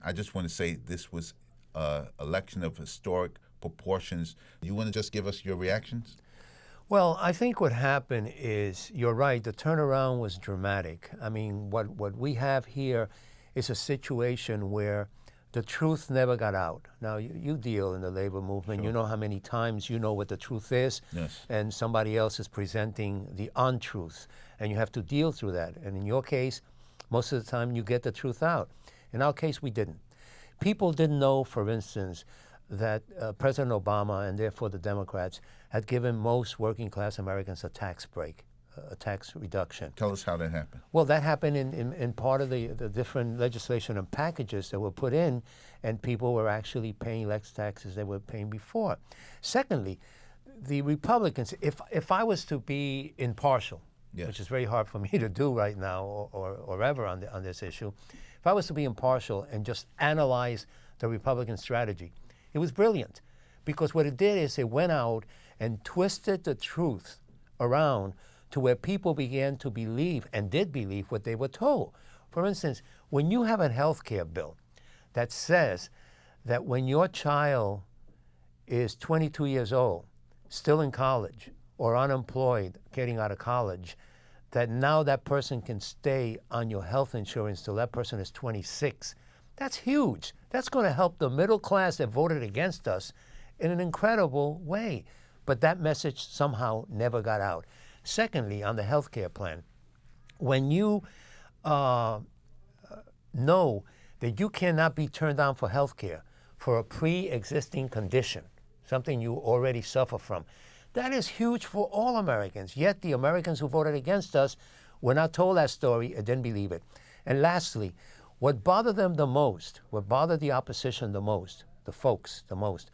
I just want to say this was an election of historic proportions. You want to just give us your reactions? Well, I think what happened is, you're right, the turnaround was dramatic. I mean, what we have here is a situation where the truth never got out. Now, you deal in the labor movement. Sure. You know how many times you know what the truth is, yes, and somebody else is presenting the untruth, and you have to deal through that. And in your case, most of the time you get the truth out. In our case, we didn't. People didn't know, for instance, that President Obama, and therefore the Democrats, had given most working class Americans a tax break, a tax reduction. Tell us how that happened. Well, that happened in part of the different legislation and packages that were put in, and people were actually paying less taxes than they were paying before. Secondly, the Republicans, if I was to be impartial, yes, which is very hard for me to do right now or ever on this issue, if I was to be impartial and just analyze the Republican strategy, it was brilliant, because what it did is it went out and twisted the truth around to where people began to believe, and did believe, what they were told. For instance, when you have a health care bill that says that when your child is 22 years old, still in college, or unemployed, getting out of college, that now that person can stay on your health insurance till that person is 26, that's huge. That's going to help the middle class that voted against us in an incredible way. But that message somehow never got out. Secondly, on the health care plan, when you know that you cannot be turned down for health care for a pre-existing condition, something you already suffer from, that is huge for all Americans. Yet the Americans who voted against us were not told that story and didn't believe it. And lastly, what bothered them the most, what bothered the opposition the most, the folks the most,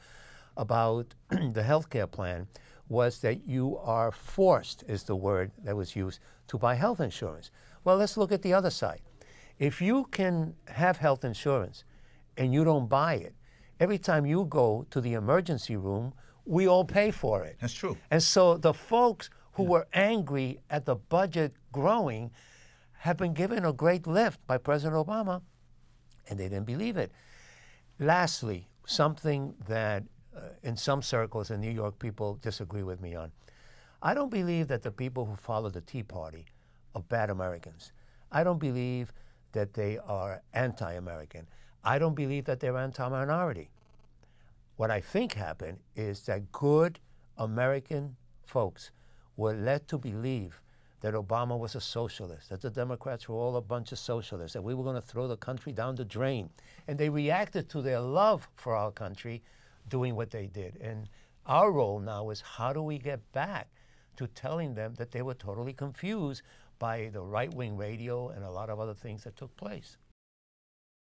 about the health care plan was that you are forced, is the word that was used, to buy health insurance. Well, let's look at the other side. If you can have health insurance and you don't buy it, every time you go to the emergency room, we all pay for it. That's true. And so the folks who were angry at the budget growing have been given a great lift by President Obama, and they didn't believe it. Lastly, something that in some circles in New York people disagree with me on. I don't believe that the people who follow the Tea Party are bad Americans. I don't believe that they are anti-American. I don't believe that they're anti-minority. What I think happened is that good American folks were led to believe that Obama was a socialist, that the Democrats were all a bunch of socialists, that we were going to throw the country down the drain. And they reacted to their love for our country doing what they did. And our role now is, how do we get back to telling them that they were totally confused by the right-wing radio and a lot of other things that took place?